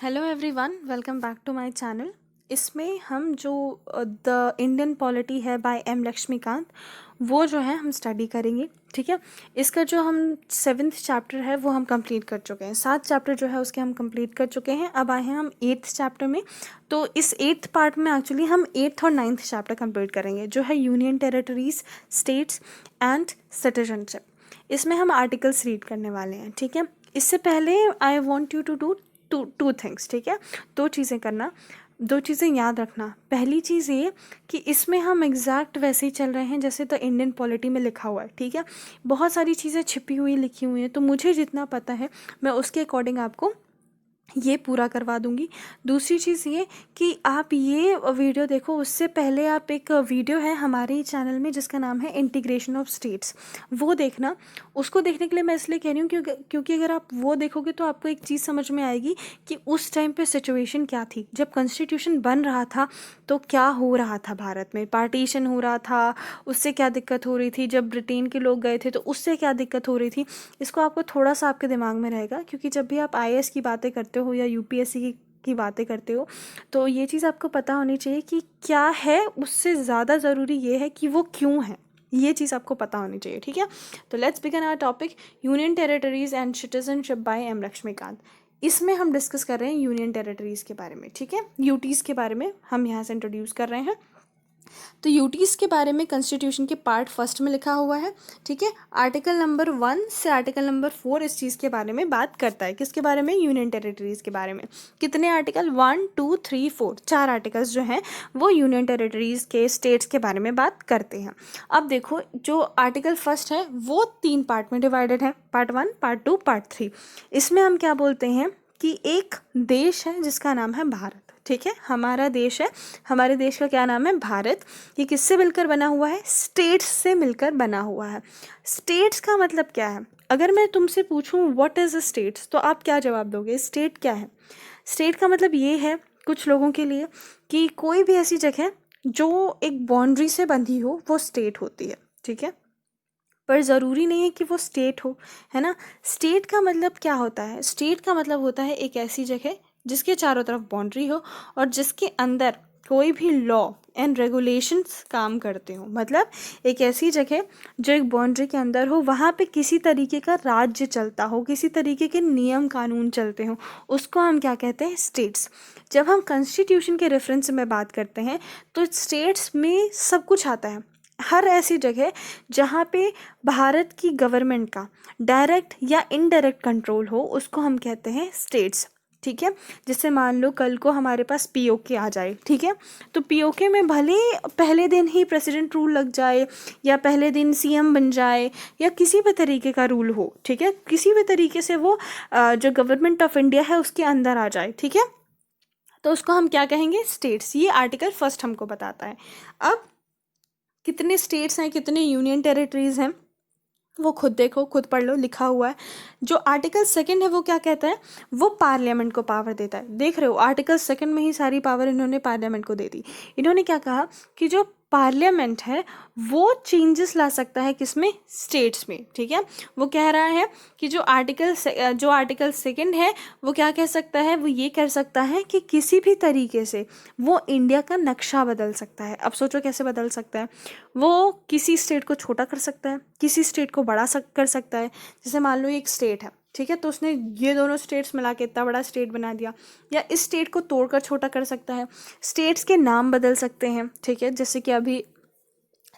Hello everyone, welcome back to my channel. इसमें हम जो द इंडियन पॉलिटी है बाय एम लक्ष्मीकांत, वो जो है हम स्टडी करेंगे। ठीक है, इसका जो हम 7th चैप्टर है वो हम कंप्लीट कर चुके हैं। 7 चैप्टर जो है उसके हम कंप्लीट कर चुके हैं। अब आए हैं हम 8th चैप्टर में। तो इस 8th पार्ट में एक्चुअली हम 8th और 9th चैप्टर कंप्लीट करेंगे, जो है union territories, states and citizenship. इसमें हम आर्टिकल्स रीड करने वाले हैं। ठीक है, इससे पहले I want you to do two things. ठीक है, 2 चीज़ें करना, 2 चीज़ें याद रखना। पहली चीज़ ये कि इसमें हम एग्जैक्ट वैसे ही चल रहे हैं जैसे तो इंडियन पॉलिटी में लिखा हुआ है। ठीक है, बहुत सारी चीज़ें छिपी हुई लिखी हुई हैं, तो मुझे जितना पता है मैं उसके अकॉर्डिंग आपको ये पूरा करवा दूंगी। दूसरी चीज़ ये कि आप ये वीडियो देखो, उससे पहले आप एक वीडियो है हमारे ही चैनल में जिसका नाम है इंटीग्रेशन ऑफ स्टेट्स, वो देखना। उसको देखने के लिए मैं इसलिए कह रही हूँ क्योंकि अगर आप वो देखोगे तो आपको एक चीज़ समझ में आएगी कि उस टाइम पे सिचुएशन क्या थी, जब कॉन्स्टिट्यूशन बन रहा था तो क्या हो रहा था, भारत में पार्टीशन हो रहा था, उससे क्या दिक्कत हो रही थी, जब ब्रिटेन के लोग गए थे तो उससे क्या दिक्कत हो रही थी। इसको आपको थोड़ा सा आपके दिमाग में रहेगा, क्योंकि जब भी आप आईएएस की बातें करते हो या यूपीएससी की बातें करते हो तो ये चीज़ आपको पता होनी चाहिए कि क्या है। उससे ज़्यादा ज़रूरी ये है कि वो क्यों है, ये चीज़ आपको पता होनी चाहिए। ठीक है, तो let's begin our topic, union territories and citizenship by M Lakshmikant. इसमें हम डिस्कस कर रहे हैं यूनियन टेरिटरीज के बारे में। ठीक है, यूटीज़ के बारे में हम यहाँ से इंट्रोड्यूस कर रहे हैं। तो यूटीज़ के बारे में कॉन्स्टिट्यूशन के पार्ट फर्स्ट में लिखा हुआ है। ठीक है, आर्टिकल नंबर 1 से आर्टिकल नंबर 4 इस चीज़ के बारे में बात करता है। किसके बारे में? यूनियन टेरिटरीज़ के बारे में। कितने आर्टिकल? 1 2 3 4, 4 आर्टिकल्स जो हैं वो यूनियन टेरिटरीज़ के, स्टेट्स के बारे में बात करते हैं। अब देखो, जो आर्टिकल फर्स्ट है वो 3 पार्ट में डिवाइडेड है, पार्ट 1, पार्ट 2, पार्ट 3। इसमें हम क्या बोलते हैं कि एक देश है जिसका नाम है भारत। ठीक है, हमारा देश है, हमारे देश का क्या नाम है? भारत। ये किससे मिलकर बना हुआ है? स्टेट्स से मिलकर बना हुआ है। स्टेट्स का मतलब क्या है? अगर मैं तुमसे पूछूं व्हाट इज स्टेट्स, तो आप क्या जवाब दोगे? स्टेट क्या है? स्टेट का मतलब ये है कुछ लोगों के लिए कि कोई भी ऐसी जगह जो एक बाउंड्री से बंधी हो वो स्टेट होती है। ठीक है, पर ज़रूरी नहीं है कि वो स्टेट हो, है ना। स्टेट का मतलब क्या होता है? स्टेट का मतलब होता है एक ऐसी जगह जिसके चारों तरफ बाउंड्री हो और जिसके अंदर कोई भी लॉ एंड रेगुलेशंस काम करते हो। मतलब एक ऐसी जगह जो एक बाउंड्री के अंदर हो, वहाँ पे किसी तरीके का राज्य चलता हो, किसी तरीके के नियम कानून चलते हो, उसको हम क्या कहते हैं? स्टेट्स। जब हम कॉन्स्टिट्यूशन के रेफरेंस में बात करते हैं तो स्टेट्स में सब कुछ आता है। हर ऐसी जगह जहाँ पे भारत की गवर्नमेंट का डायरेक्ट या इनडायरेक्ट कंट्रोल हो उसको हम कहते हैं स्टेट्स। ठीक है, जैसे मान लो कल को हमारे पास पीओके आ जाए। ठीक है, तो पीओके में भले पहले दिन ही प्रेसिडेंट रूल लग जाए या पहले दिन सीएम बन जाए या किसी भी तरीके का रूल हो, ठीक है, किसी भी तरीके से वो जो गवर्नमेंट ऑफ इंडिया है उसके अंदर आ जाए। ठीक है, तो उसको हम क्या कहेंगे? स्टेट्स। ये आर्टिकल फर्स्ट हमको बताता है। अब कितने स्टेट्स हैं, कितने यूनियन टेरिटरीज हैं, वो खुद देखो, खुद पढ़ लो, लिखा हुआ है। जो आर्टिकल सेकंड है वो क्या कहता है? वो पार्लियामेंट को पावर देता है। देख रहे हो, आर्टिकल सेकंड में ही सारी पावर इन्होंने पार्लियामेंट को दे दी। इन्होंने क्या कहा कि जो पार्लियामेंट है वो चेंजेस ला सकता है, किसमें? स्टेट्स में। ठीक है, वो कह रहा है कि जो आर्टिकल सेकंड है वो क्या कह सकता है? वो ये कर सकता है कि किसी भी तरीके से वो इंडिया का नक्शा बदल सकता है। अब सोचो कैसे बदल सकता है? वो किसी स्टेट को छोटा कर सकता है, किसी स्टेट को बड़ा कर सकता है। जैसे मान लो एक स्टेट है, ठीक है, तो उसने ये दोनों स्टेट्स मिला के इतना बड़ा स्टेट बना दिया, या इस स्टेट को तोड़कर छोटा कर सकता है। स्टेट्स के नाम बदल सकते हैं। ठीक है, जैसे कि अभी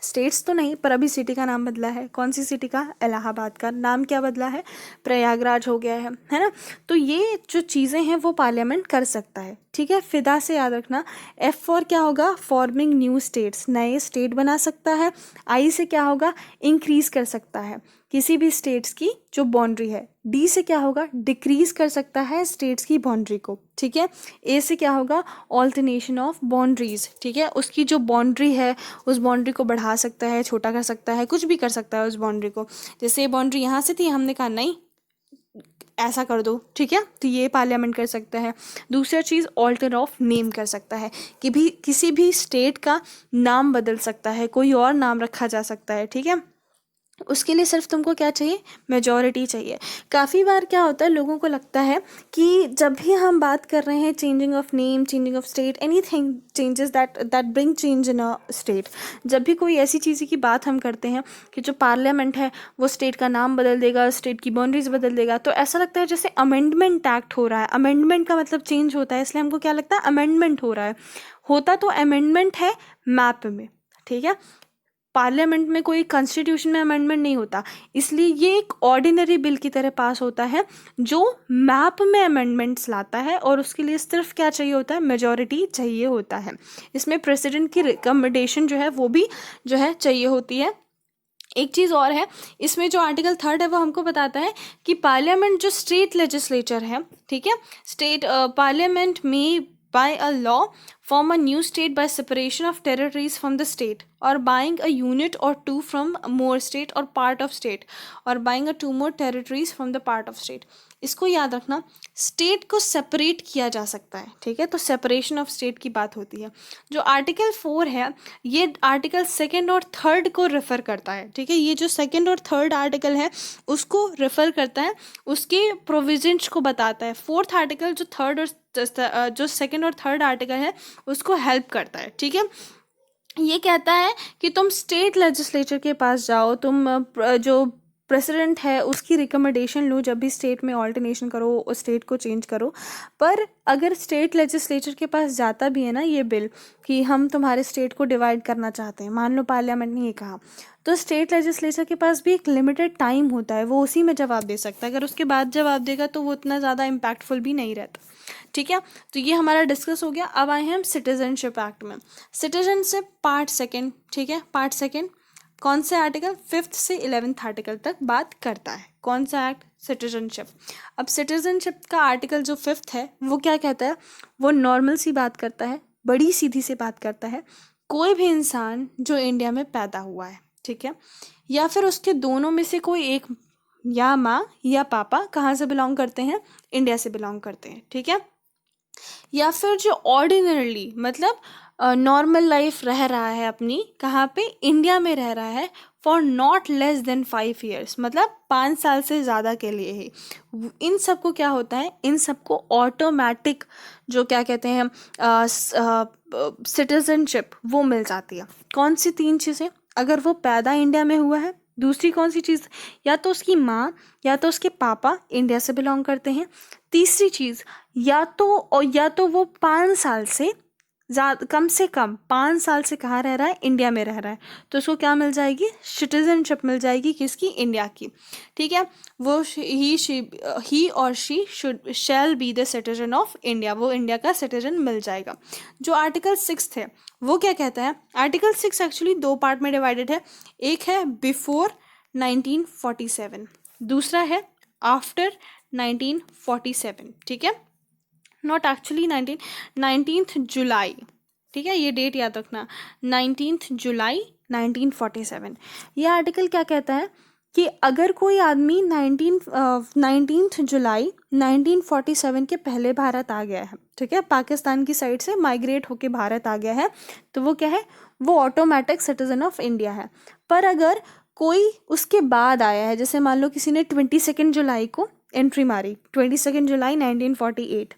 स्टेट्स तो नहीं पर अभी सिटी का नाम बदला है। कौन सी सिटी का? इलाहाबाद का। नाम क्या बदला है? प्रयागराज हो गया है ना। तो ये जो चीज़ें हैं वो पार्लियामेंट कर सकता है। ठीक है, फिदा से याद रखना, एफ फॉर क्या होगा? फॉर्मिंग न्यू स्टेट्स, नए स्टेट बना सकता है। आई से क्या होगा? इंक्रीज कर सकता है किसी भी स्टेट्स की जो बाउंड्री है। डी से क्या होगा? डिक्रीज कर सकता है स्टेट्स की बाउंड्री को। ठीक है, ए से क्या होगा? Alternation of boundaries. ठीक है, उसकी जो बाउंड्री है उस बाउंड्री को बढ़ा सकता है, छोटा कर सकता है, कुछ भी कर सकता है उस बाउंड्री को। जैसे ये बाउंड्री यहाँ से थी, हमने कहा नहीं ऐसा कर दो। ठीक है, तो ये पार्लियामेंट कर सकता है। दूसरा चीज़, ऑल्टर ऑफ नेम कर सकता है कि भी किसी भी स्टेट का नाम बदल सकता है, कोई और नाम रखा जा सकता है। ठीक है, उसके लिए सिर्फ तुमको क्या चाहिए, मेजॉरिटी चाहिए। काफ़ी बार क्या होता है, लोगों को लगता है कि जब भी हम बात कर रहे हैं changing of name, changing of state, anything changes that bring change in a state, जब भी कोई ऐसी चीज़ की बात हम करते हैं कि जो पार्लियामेंट है वो स्टेट का नाम बदल देगा, स्टेट की बाउंड्रीज बदल देगा, तो ऐसा लगता है जैसे अमेंडमेंट एक्ट हो रहा है। अमेंडमेंट का मतलब चेंज होता है, इसलिए हमको क्या लगता है, अमेंडमेंट हो रहा है। होता तो अमेंडमेंट है मैप में, ठीक है, पार्लियामेंट में कोई कॉन्स्टिट्यूशन में अमेंडमेंट नहीं होता, इसलिए ये एक ऑर्डिनरी बिल की तरह पास होता है जो मैप में अमेंडमेंट्स लाता है, और उसके लिए सिर्फ क्या चाहिए होता है, मेजॉरिटी चाहिए होता है। इसमें प्रेसिडेंट की रिकमेंडेशन जो है वो भी जो है चाहिए होती है। एक चीज़ और है, इसमें जो आर्टिकल 3 है वो हमको बताता है कि पार्लियामेंट जो स्टेट लेजिस्लेचर है, ठीक है, स्टेट पार्लियामेंट में by a law form a new state by separation of territories from the state or buying a unit or two from more state or part of state or buying a two more territories from the part of state। इसको याद रखना, state को separate किया जा सकता है, ठीक है, तो सेपरेशन ऑफ स्टेट की बात होती है। जो आर्टिकल 4 है ये आर्टिकल 2 और 3 को रेफर करता है, ठीक है, ये जो 2 और 3 आर्टिकल है उसको रेफर करता है, उसके प्रोविजंस को बताता है। 4th आर्टिकल जो 3rd और जो 2nd और 3rd आर्टिकल है उसको हेल्प करता है, ठीक है। ये कहता है कि तुम स्टेट लेजिस्लेचर के पास जाओ, तुम जो प्रेसिडेंट है उसकी रिकमेंडेशन लो जब भी स्टेट में ऑल्टरनेशन करो, उस स्टेट को चेंज करो। पर अगर स्टेट लेजिस्लेचर के पास जाता भी है ना ये बिल कि हम तुम्हारे स्टेट को डिवाइड करना चाहते हैं, मान लो पार्लियामेंट ने ये कहा, तो स्टेट लेजिस्लेचर के पास भी एक लिमिटेड टाइम होता है, वो उसी में जवाब दे सकता है। अगर उसके बाद जवाब देगा तो वो उतना ज़्यादा इम्पैक्टफुल भी नहीं रहता, ठीक है। तो ये हमारा डिस्कस हो गया। अब आए हैं हम सिटीजनशिप एक्ट में। सिटीजनशिप पार्ट 2, ठीक है, पार्ट 2 कौन से आर्टिकल, 5th से 11th आर्टिकल तक बात करता है। कौन सा एक्ट, सिटीजनशिप। अब सिटीजनशिप का आर्टिकल जो 5th है वो क्या कहता है, वो नॉर्मल सी बात करता है, बड़ी सीधी सी बात करता है, कोई भी इंसान जो इंडिया में पैदा हुआ है, ठीक है, या फिर उसके दोनों में से कोई एक, या माँ या पापा कहाँ से बिलोंग करते हैं, इंडिया से बिलोंग करते हैं, ठीक है, या फिर जो ऑर्डिनरली मतलब नॉर्मल लाइफ रह रहा है अपनी, कहाँ पे, इंडिया में रह रहा है, for not less than 5 years, मतलब 5 साल से ज़्यादा के लिए ही, इन सबको क्या होता है, इन सबको ऑटोमेटिक जो क्या कहते हैं सिटीजनशिप वो मिल जाती है। कौन सी 3 चीज़ें, अगर वो पैदा इंडिया में हुआ है, दूसरी कौन सी चीज़, या तो उसकी माँ या तो उसके पापा इंडिया से बिलोंग करते हैं, तीसरी चीज़ या तो वो 5 साल से ज़्यादा, कम से कम 5 साल से कहाँ रह रहा है, इंडिया में रह रहा है, तो उसको क्या मिल जाएगी, सिटीजनशिप मिल जाएगी, किसकी, इंडिया की, ठीक है। वो ही और she should shall be the citizen of India, वो इंडिया का सिटीजन मिल जाएगा। जो आर्टिकल 6 है वो क्या कहता है, आर्टिकल 6 एक्चुअली 2 पार्ट में डिवाइडेड है, एक है बिफोर 1947, दूसरा है आफ्टर 1947, ठीक है, नॉट एक्चुअली 19th जुलाई, ठीक है, ये डेट याद रखना, 19th जुलाई 1947। ये आर्टिकल क्या कहता है कि अगर कोई आदमी 19th जुलाई 1947 के पहले भारत आ गया है, ठीक है, पाकिस्तान की साइड से माइग्रेट होके भारत आ गया है, तो वो क्या है, वो ऑटोमेटिक सिटीजन ऑफ इंडिया है। पर अगर कोई उसके बाद आया है, जैसे मान लो किसी ने 22 जुलाई को एंट्री मारी, 22 जुलाई 1948,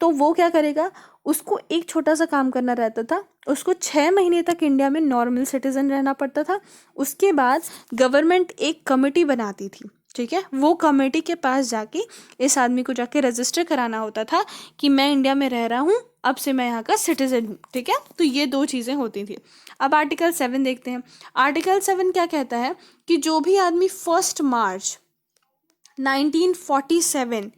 तो वो क्या करेगा, उसको एक छोटा सा काम करना रहता था, उसको 6 महीने तक इंडिया में नॉर्मल सिटीजन रहना पड़ता था। उसके बाद गवर्नमेंट एक कमेटी बनाती थी, ठीक है, वो कमेटी के पास जाके इस आदमी को जाके रजिस्टर कराना होता था कि मैं इंडिया में रह रहा हूँ, अब से मैं यहाँ का सिटीजन हूँ, ठीक है। तो ये 2 चीज़ें होती थी। अब आर्टिकल 7 देखते हैं। आर्टिकल 7 क्या कहता है कि जो भी आदमी 1 मार्च 1947,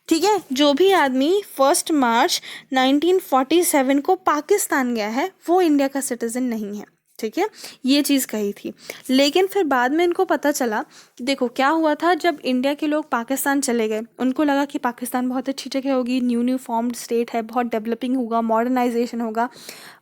ठीक है, जो भी आदमी 1 मार्च 1947 को पाकिस्तान गया है वो इंडिया का सिटीजन नहीं है, ठीक है, ये चीज़ कही थी। लेकिन फिर बाद में इनको पता चला कि देखो क्या हुआ था, जब इंडिया के लोग पाकिस्तान चले गए उनको लगा कि पाकिस्तान बहुत अच्छी जगह होगी, न्यू फॉर्म्ड स्टेट है, बहुत डेवलपिंग होगा, मॉडर्नाइजेशन होगा।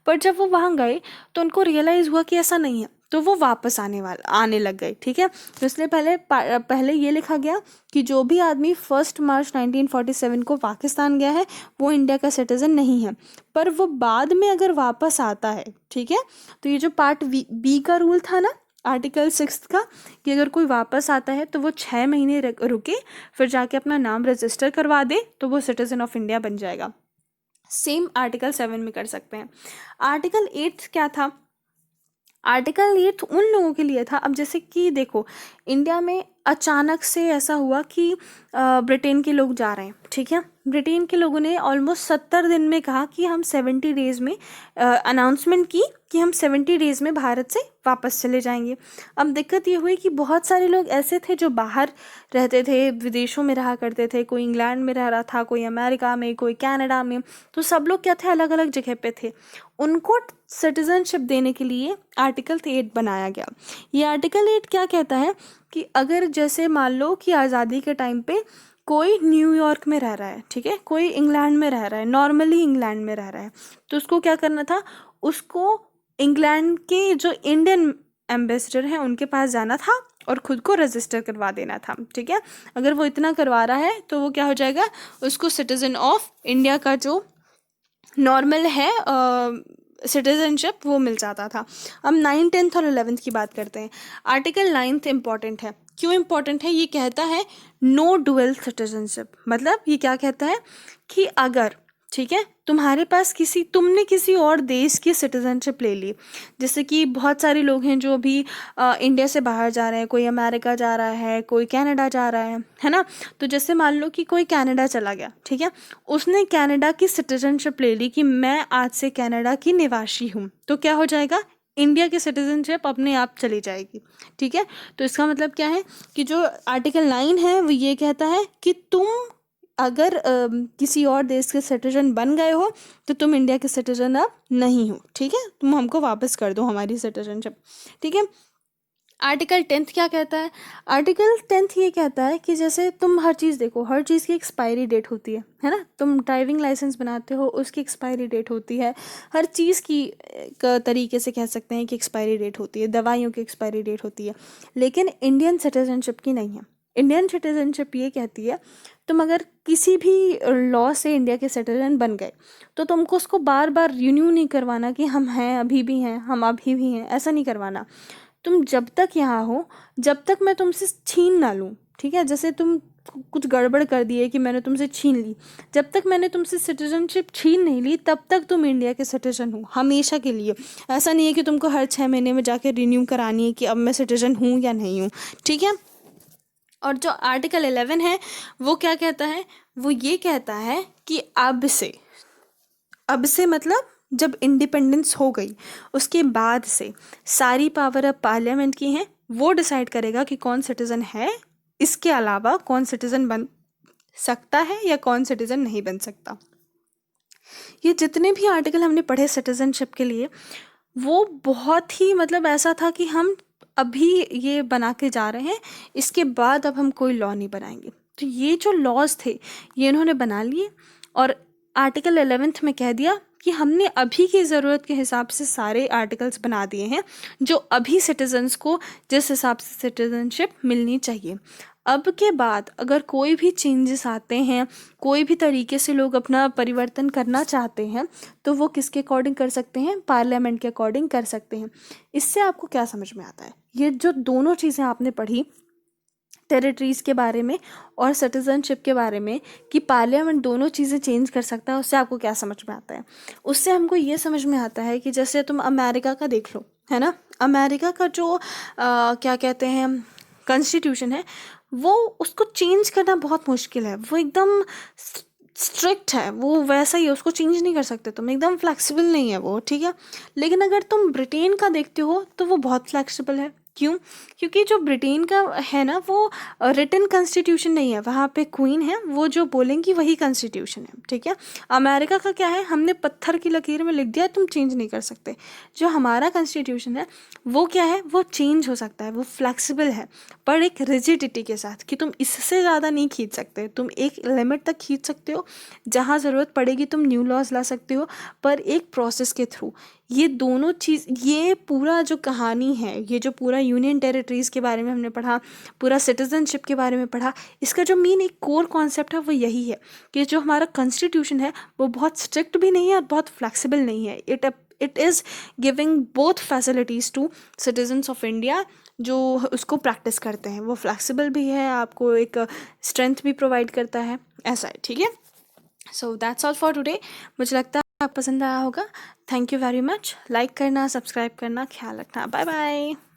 पर जब वो वहाँ गए तो उनको रियलाइज़ हुआ कि ऐसा नहीं है, तो वो वापस आने लग गए, ठीक है। तो इसलिए पहले ये लिखा गया कि जो भी आदमी 1 मार्च 1947 को पाकिस्तान गया है वो इंडिया का सिटीज़न नहीं है। पर वो बाद में अगर वापस आता है, ठीक है, तो ये जो पार्ट बी का रूल था ना आर्टिकल 6 का कि अगर कोई वापस आता है तो वो 6 महीने रुके, फिर जाके अपना नाम रजिस्टर करवा दे तो वो सिटीजन ऑफ इंडिया बन जाएगा। सेम आर्टिकल 7 में कर सकते हैं। आर्टिकल 8 क्या था? आर्टिकल 8 उन लोगों के लिए था, अब जैसे कि देखो इंडिया में अचानक से ऐसा हुआ कि ब्रिटेन के लोग जा रहे हैं, ठीक है। ब्रिटेन के लोगों ने ऑलमोस्ट 70 दिन में कहा कि हम 70 डेज़ में अनाउंसमेंट की कि हम 70 डेज़ में भारत से वापस चले जाएंगे। अब दिक्कत ये हुई कि बहुत सारे लोग ऐसे थे जो बाहर रहते थे, विदेशों में रहा करते थे, कोई इंग्लैंड में रह रहा था, कोई अमेरिका में, कोई कनाडा में, तो सब लोग क्या थे, अलग अलग जगह पे थे। उनको सिटीजनशिप देने के लिए आर्टिकल 8 बनाया गया। ये आर्टिकल 8 क्या कहता है कि अगर जैसे मान लो कि आज़ादी के टाइम पे कोई न्यूयॉर्क में रह रहा है, ठीक है, कोई इंग्लैंड में रह रहा है, नॉर्मली इंग्लैंड में रह रहा है, तो उसको क्या करना था, उसको इंग्लैंड के जो इंडियन एम्बेसडर हैं उनके पास जाना था और ख़ुद को रजिस्टर करवा देना था, ठीक है। अगर वो इतना करवा रहा है तो वो क्या हो जाएगा, उसको सिटीज़न ऑफ इंडिया का जो नॉर्मल है सिटीजनशिप वो मिल जाता था। अब 9, 10th और 11th की बात करते हैं। आर्टिकल 9 इम्पॉर्टेंट है। क्यों इम्पॉर्टेंट है? ये कहता है नो डुअल सिटीजनशिप। मतलब ये क्या कहता है कि अगर, ठीक है, तुम्हारे पास तुमने किसी और देश की सिटीजनशिप ले ली, जैसे कि बहुत सारे लोग हैं जो अभी इंडिया से बाहर जा रहे हैं, कोई अमेरिका जा रहा है, कोई कनाडा जा रहा है ना। तो जैसे मान लो कि कोई कनाडा चला गया, ठीक है, उसने कनाडा की सिटीजनशिप ले ली कि मैं आज से कनाडा की निवासी हूँ, तो क्या हो जाएगा, इंडिया की सिटीजनशिप अपने आप चली जाएगी, ठीक है। तो इसका मतलब क्या है कि जो आर्टिकल 9 है वो ये कहता है कि तुम अगर किसी और देश के सिटीजन बन गए हो तो तुम इंडिया के सिटीजन अब नहीं हो, ठीक है, तुम हमको वापस कर दो हमारी सिटीजनशिप, ठीक है। आर्टिकल 10 क्या कहता है? आर्टिकल 10 ये कहता है कि जैसे तुम हर चीज़ देखो, हर चीज़ की एक्सपायरी डेट होती है ना। तुम ड्राइविंग लाइसेंस बनाते हो, उसकी एक्सपायरी डेट होती है। हर चीज़ की तरीके से कह सकते हैं कि एक्सपायरी डेट होती है, दवाइयों की एक्सपायरी डेट होती है, लेकिन इंडियन सिटीजनशिप की नहीं है। इंडियन सिटीजनशिप ये कहती है तुम अगर किसी भी लॉ से इंडिया के सिटीजन बन गए तो तुमको उसको बार बार रिन्यू नहीं करवाना कि हम हैं, अभी भी हैं, हम अभी भी हैं, ऐसा नहीं करवाना। तुम जब तक यहाँ हो, जब तक मैं तुमसे छीन ना लूँ, ठीक है, जैसे तुम कुछ गड़बड़ कर दिए कि मैंने तुमसे छीन ली, जब तक मैंने तुमसे सिटीजनशिप छीन नहीं ली तब तक तुम इंडिया के सिटीजन हो हमेशा के लिए। ऐसा नहीं है कि तुमको हर 6 महीने में जाके रिन्यू करानी है कि अब मैं सिटीजन हूँ या नहीं हूँ, ठीक है। और जो आर्टिकल 11 है वो क्या कहता है? वो ये कहता है कि अब से मतलब जब इंडिपेंडेंस हो गई उसके बाद से सारी पावर अब पार्लियामेंट की हैं। वो डिसाइड करेगा कि कौन सिटीज़न है, इसके अलावा कौन सिटीज़न बन सकता है या कौन सिटीज़न नहीं बन सकता। ये जितने भी आर्टिकल हमने पढ़े सिटीज़नशिप के लिए वो बहुत ही मतलब ऐसा था कि हम अभी ये बना के जा रहे हैं, इसके बाद अब हम कोई लॉ नहीं बनाएंगे। तो ये जो लॉज थे ये इन्होंने बना लिए और आर्टिकल 11th में कह दिया कि हमने अभी की ज़रूरत के हिसाब से सारे आर्टिकल्स बना दिए हैं जो अभी सिटीजन्स को जिस हिसाब से सिटीजनशिप मिलनी चाहिए। अब के बाद अगर कोई भी चेंजेस आते हैं, कोई भी तरीके से लोग अपना परिवर्तन करना चाहते हैं तो वो किसके अकॉर्डिंग कर सकते हैं? पार्लियामेंट के अकॉर्डिंग कर सकते हैं। इससे आपको क्या समझ में आता है? ये जो दोनों चीज़ें आपने पढ़ी टेरिटरीज़ के बारे में और सिटीजनशिप के बारे में कि पार्लियामेंट दोनों चीज़ें चेंज कर सकता है, उससे आपको क्या समझ में आता है? उससे हमको ये समझ में आता है कि जैसे तुम अमेरिका का देख लो, है ना। अमेरिका का जो क्या कहते हैं कॉन्स्टिट्यूशन है वो उसको चेंज करना बहुत मुश्किल है। वो एकदम स्ट्रिक्ट है, वो वैसा ही है, उसको चेंज नहीं कर सकते तुम, एकदम फ्लेक्सिबल नहीं है वो, ठीक है। लेकिन अगर तुम ब्रिटेन का देखते हो तो वो बहुत फ्लेक्सिबल है। क्यों? क्योंकि जो ब्रिटेन का है ना वो रिटन कॉन्स्टिट्यूशन नहीं है, वहाँ पे क्वीन है, वो जो बोलेंगी वही कॉन्स्टिट्यूशन है, ठीक है। अमेरिका का क्या है, हमने पत्थर की लकीर में लिख दिया, तुम चेंज नहीं कर सकते। जो हमारा कॉन्स्टिट्यूशन है वो क्या है, वो चेंज हो सकता है, वो फ्लेक्सिबल है पर एक रिजिडिटी के साथ कि तुम इससे ज़्यादा नहीं खींच सकते। तुम एक लिमिट तक खींच सकते हो, जहाँ ज़रूरत पड़ेगी तुम न्यू लॉज ला सकते हो, पर एक प्रोसेस के थ्रू। ये दोनों चीज़, ये पूरा जो कहानी है, ये जो पूरा यूनियन टेरिटरीज़ के बारे में हमने पढ़ा, पूरा सिटीजनशिप के बारे में पढ़ा, इसका जो मेन एक कोर कॉन्सेप्ट है वो यही है कि जो हमारा कॉन्स्टिट्यूशन है वो बहुत स्ट्रिक्ट भी नहीं है और बहुत फ्लेक्सिबल नहीं है। It is giving both facilities to citizens of India जो उसको प्रैक्टिस करते हैं। वो फ्लेक्सिबल भी है, आपको एक स्ट्रेंथ भी प्रोवाइड करता है, ऐसा है, ठीक है। So that's all for today. मुझे लगता है आप पसंद आया होगा। Thank you very much. Like करना, सब्सक्राइब करना, ख्याल रखना। Bye bye.